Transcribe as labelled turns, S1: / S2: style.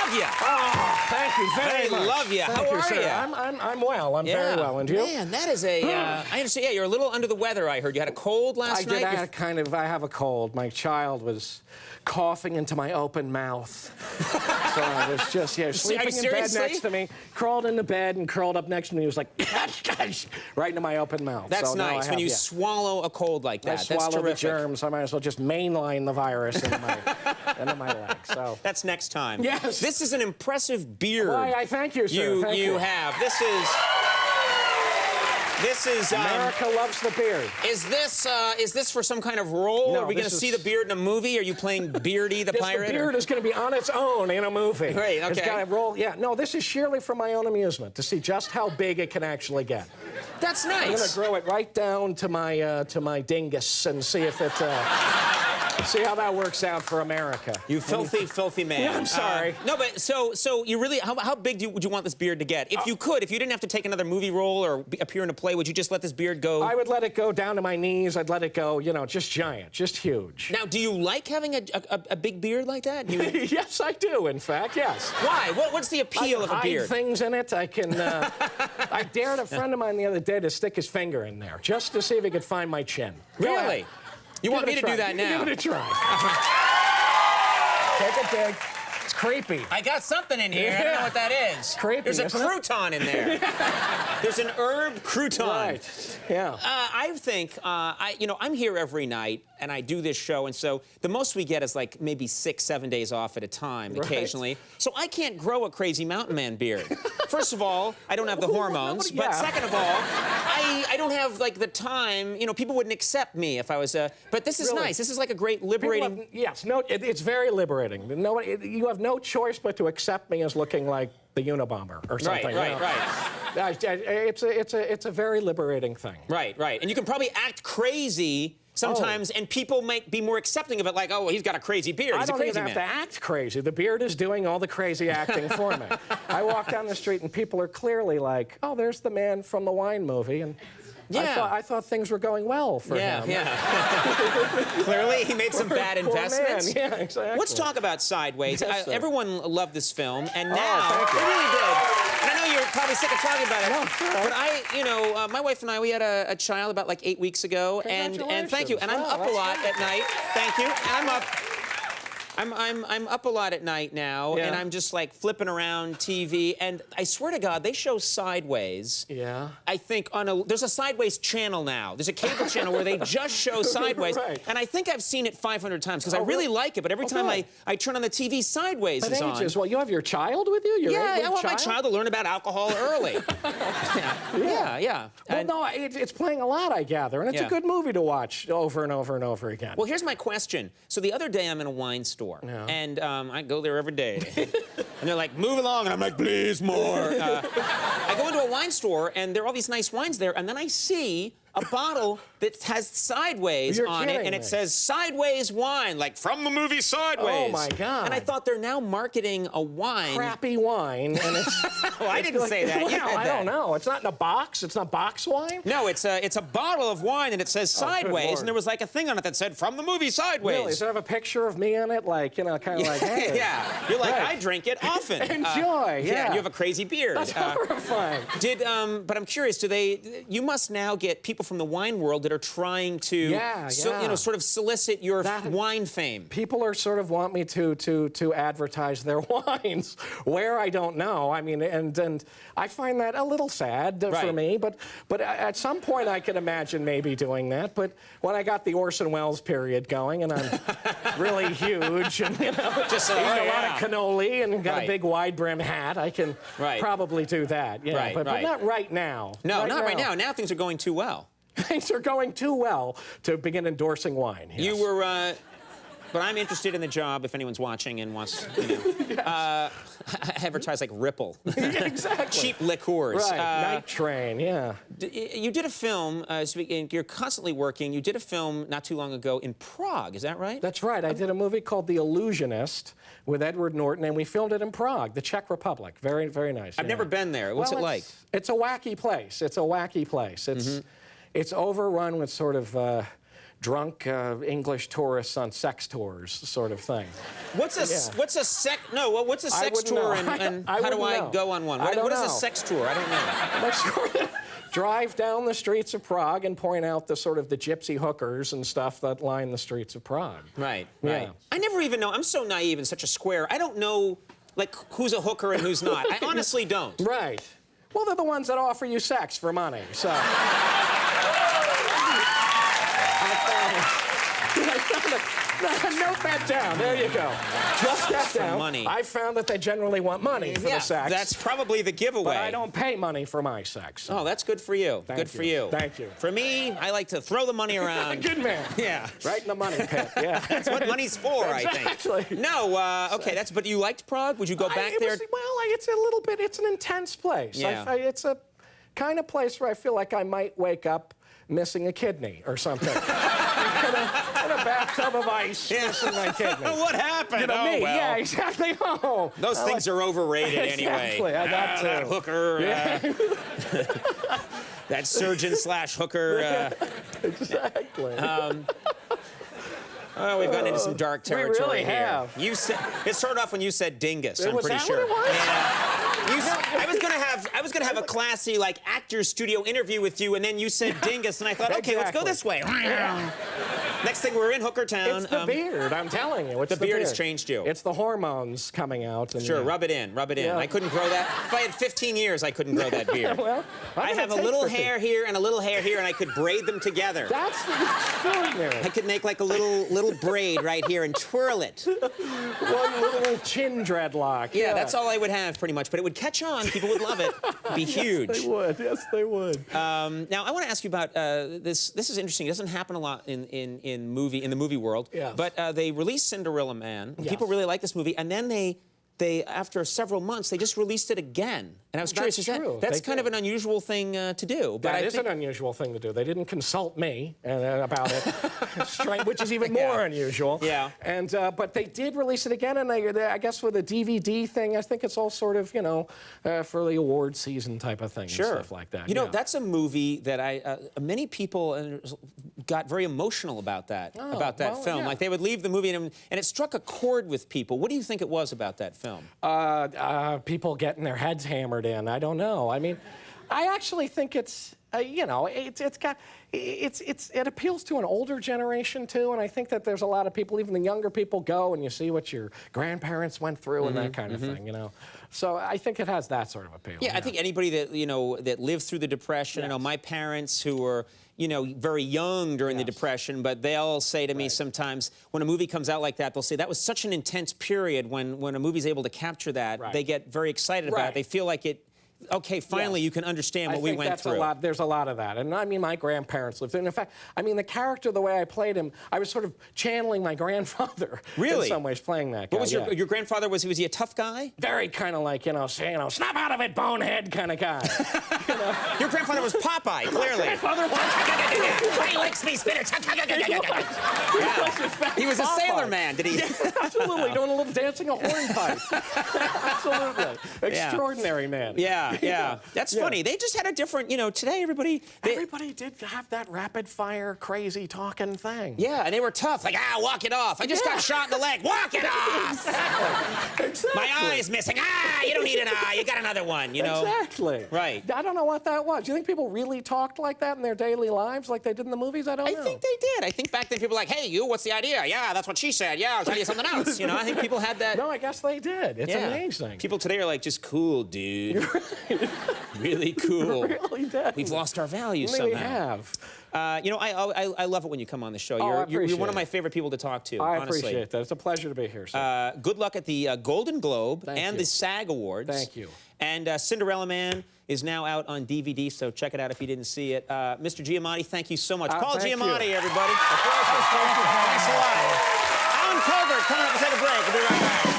S1: love you.
S2: Oh, thank you very much.
S1: I love you. How are you?
S2: I'm well. I'm very well. And you?
S1: Man, that is a. I understand. Yeah, you're a little under the weather. I heard you had a cold last night.
S2: I have a cold. My child was coughing into my open mouth. So I was just sleeping in bed next to me. Crawled into bed and curled up next to me. He was like, right into my open mouth.
S1: That's nice when you swallow a cold like that.
S2: That's terrific. The germs. I might as well just mainline the virus into my leg. So
S1: that's next time.
S2: Yes.
S1: This is an impressive beard.
S2: Why, I thank you, sir. Thank you.
S1: You have. This is.
S2: America loves the beard.
S1: Is this for some kind of role?
S2: No,
S1: are we going to see the beard in a movie? Are you playing Beardy the pirate?
S2: The beard is going to be on its own in a movie.
S1: Great. Okay.
S2: It's got to roll. Yeah. No, this is sheerly for my own amusement to see just how big it can actually get.
S1: That's nice.
S2: I'm going to grow it right down to my dingus and see if it. See how that works out for America.
S1: You filthy man.
S2: Yeah, I'm sorry.
S1: No, but so you really, how big would you want this beard to get? If you didn't have to take another movie role or appear in a play, would you just let this beard go?
S2: I would let it go down to my knees. I'd let it go, just giant, just huge.
S1: Now, do you like having a big beard like that?
S2: Yes, I do, in fact, yes.
S1: Why? What's the appeal of a beard?
S2: I hide things in it. I can, I dared a friend of mine the other day to stick his finger in there just to see if he could find my chin.
S1: Really? You want me to do that now?
S2: Give it a try. Take a dig. It's creepy.
S1: I got something in here. I don't know what that is.
S2: It's creepy.
S1: There's a crouton in there. There's an herb crouton.
S2: Right. Yeah.
S1: I think, I'm here every night, and I do this show, and so the most we get is like maybe 6-7 days off at a time, occasionally. So I can't grow a crazy mountain man beard. First of all, I don't have the hormones, but second of all, I don't have like the time. People wouldn't accept me if I was But this is nice. This is like a great liberating.
S2: It's very liberating. You have no choice but to accept me as looking like the Unabomber or something. Right. It's a very liberating thing.
S1: Right. And you can probably act crazy sometimes, and people might be more accepting of it, like, oh, well, he's got a crazy beard. He's a crazy man.
S2: I don't even have to act crazy. The beard is doing all the crazy acting for me. I walk down the street, and people are clearly like, oh, there's the man from the wine movie, and I thought things were going well for him.
S1: Clearly, he made some bad investments.
S2: Man. Yeah, exactly.
S1: Let's talk about Sideways.
S2: Yes,
S1: everyone loved this film, and now
S2: thank you.
S1: they really did. And I know you're probably sick of talking about it.
S2: No, sure.
S1: But my wife and I, we had a child about like 8 weeks ago, and thank you. And I'm up a lot at night. Thank you. And I'm up. I'm up a lot at night now, and I'm just like flipping around TV, and I swear to God, they show Sideways.
S2: Yeah.
S1: I think there's a Sideways channel now. There's a cable channel where they just show Sideways, and I think I've seen it 500 times because I really like it. But every time I turn on the TV, Sideways is on.
S2: Well, you have your child with you.
S1: I want my child to learn about alcohol early. Yeah.
S2: Well, no, it's playing a lot, I gather, and it's a good movie to watch over and over and over again.
S1: Well, here's my question. So the other day, I'm in a wine store. And I go there every day. And they're like, move along. And I'm like, please, more. I go into a wine store, and there are all these nice wines there. And then I see a bottle that has Sideways on it, and it says Sideways wine, like from the movie Sideways.
S2: Oh, my God.
S1: And I thought they're now marketing a wine.
S2: Crappy wine, and it's...
S1: Well, I didn't say that. You
S2: I don't know. It's not in a box? It's not box wine?
S1: No, it's a bottle of wine, and it says Sideways, and there was like a thing on it that said, from the movie Sideways.
S2: Really? Does it have a picture of me on it? Like, kind of like, hey.
S1: Yeah. You're like, I drink it often.
S2: Enjoy,
S1: yeah. You have a crazy beard.
S2: That's horrifying.
S1: But I'm curious, you must now get people from the wine world that are trying to, sort of solicit your wine fame.
S2: People are sort of want me to advertise their wines. Where, I don't know. I mean, and I find that a little sad for me. But at some point, I can imagine maybe doing that. But when I got the Orson Welles period going, and I'm really huge, and just eating a lot of cannoli, and got a big wide brim hat, I can probably do that. Yeah, but not right now.
S1: No, not right now. Now things are going too well.
S2: Things are going too well to begin endorsing wine. Yes.
S1: You were, but I'm interested in the job if anyone's watching and wants, advertise like Ripple.
S2: Exactly.
S1: Cheap liqueurs.
S2: Right. Night Train, yeah.
S1: You did a film, you're constantly working, you did a film not too long ago in Prague, is that right?
S2: That's right. I did a movie called The Illusionist with Edward Norton, and we filmed it in Prague, the Czech Republic. Very, very nice.
S1: I've never been there. What's it like?
S2: It's a wacky place. It's overrun with sort of drunk English tourists on sex tours sort of thing.
S1: What's a sex tour and how do I go on one? What is a sex tour? I don't know.
S2: Drive down the streets of Prague and point out the sort of the gypsy hookers and stuff that line the streets of Prague.
S1: Right, right. Yeah. I never even know. I'm so naive and such a square. I don't know, like, who's a hooker and who's not. I honestly don't.
S2: Right. Well, they're the ones that offer you sex for money, so. I found it. Note that down. There you go. Just that down.
S1: Money.
S2: I found that they generally want money for the sex.
S1: That's probably the giveaway.
S2: But I don't pay money for my sex. So.
S1: Oh, that's good for you. Good for you.
S2: Thank you.
S1: For me, I like to throw the money around.
S2: Good man.
S1: Yeah.
S2: Right in the money pit. Yeah.
S1: That's what money's for,
S2: exactly.
S1: I think. No, okay, but you liked Prague? Would you go back there?
S2: It's a little bit, it's an intense place.
S1: Yeah.
S2: It's a kind of place where I feel like I might wake up missing a kidney or something. in a bathtub of ice, missing my kidney.
S1: What happened?
S2: You know, me.
S1: Well.
S2: Yeah, exactly. Oh.
S1: Those things are overrated anyway.
S2: Exactly. I got
S1: that hooker.
S2: Yeah.
S1: That surgeon/hooker.
S2: Exactly.
S1: Oh, we've gotten into some dark territory.
S2: We really have.
S1: You said it started off when you said dingus. I'm pretty sure.
S2: What it was?
S1: Yeah. You said, I was gonna have a classy like actor's studio interview with you, and then you said dingus, and I thought, okay, let's go this way. Next thing, we're in Hooker Town.
S2: It's the beard. I'm telling you, it's
S1: the beard has changed you.
S2: It's the hormones coming out. And,
S1: sure, rub it in, rub it in.
S2: Yeah.
S1: I couldn't grow that. If I had 15 years, I couldn't grow that beard.
S2: Well,
S1: I have a little hair here and a little hair here, and I could braid them together.
S2: That's extraordinary.
S1: I could make like a little braid right here and twirl it.
S2: One little chin dreadlock.
S1: Yeah, that's all I would have pretty much, but it would catch on. People would love it. It'd be huge.
S2: Yes, they would. Yes, they would.
S1: Now, I want to ask you about this. This is interesting. It doesn't happen a lot in the movie world.
S2: Yes.
S1: But they released Cinderella Man.
S2: Yes.
S1: People really like this movie, and then they after several months they just released it again. And I was curious. That's kind of an unusual thing to do. But
S2: that is an unusual thing to do. They didn't consult me about it, which is even more unusual.
S1: Yeah.
S2: And but they did release it again, and I guess with a DVD thing, I think it's all sort of for the award season type of thing.
S1: Sure.
S2: And stuff like that.
S1: You know, that's a movie that many people got very emotional about that film.
S2: Yeah.
S1: Like they would leave the movie and it struck a chord with people. What do you think it was about that film?
S2: People getting their heads hammered in. I don't know. I mean, I actually think it's it appeals to an older generation too, and I think that there's a lot of people, even the younger people, go and you see what your grandparents went through and that kind of thing, So I think it has that sort of appeal.
S1: Yeah, I think anybody that that lived through the Depression.
S2: Yes.
S1: My parents who were very young during the Depression, but they'll say to me sometimes when a movie comes out like that, they'll say that was such an intense period. When a movie's able to capture that, they get very excited about it. They feel like it. Okay, finally you can understand what we went through.
S2: There's a lot of that. And I mean, my grandparents lived through it. In fact, I mean, the character, the way I played him, I was sort of channeling my grandfather.
S1: Really?
S2: In some ways, playing that guy.
S1: What was your grandfather? Was he a tough guy?
S2: Very kind of like, snap out of it, bonehead kind of guy.
S1: Your grandfather was Popeye, clearly. He likes me, Spinner. He was a sailor man, did he?
S2: Yeah, absolutely, doing a little dancing a hornpipe. Absolutely. Extraordinary man.
S1: Yeah. That's funny. They just had a different, today everybody
S2: did have that rapid fire, crazy talking thing.
S1: Yeah, and they were tough. Like, walk it off. I just got shot in the leg. Walk it off.
S2: Exactly.
S1: My eye's missing. You don't need an eye. You got another one,
S2: Exactly.
S1: Right.
S2: I don't know what that was. Do you think people really talked like that in their daily lives like they did in the movies? I don't know.
S1: I think they did. I think back then people were like, hey, you, what's the idea? Yeah, that's what she said. Yeah, I'll tell you something else. I think people had that.
S2: No, I guess they did. It's amazing.
S1: People today are like, just cool, dude. Really cool.
S2: Really did.
S1: We've lost our values somehow.
S2: We have.
S1: I love it when you come on the show. You're one of my favorite people to talk to,
S2: honestly. I
S1: honestly.
S2: appreciate that. It's a pleasure to be here, sir.
S1: Good luck at the Golden Globe and the SAG Awards.
S2: Thank you.
S1: And Cinderella Man is now out on DVD, so check it out if you didn't see it. Mr. Giamatti, thank you so much. Paul Giamatti, everybody. Thanks a lot. Alan Colbert coming up to take a break. We'll be right back.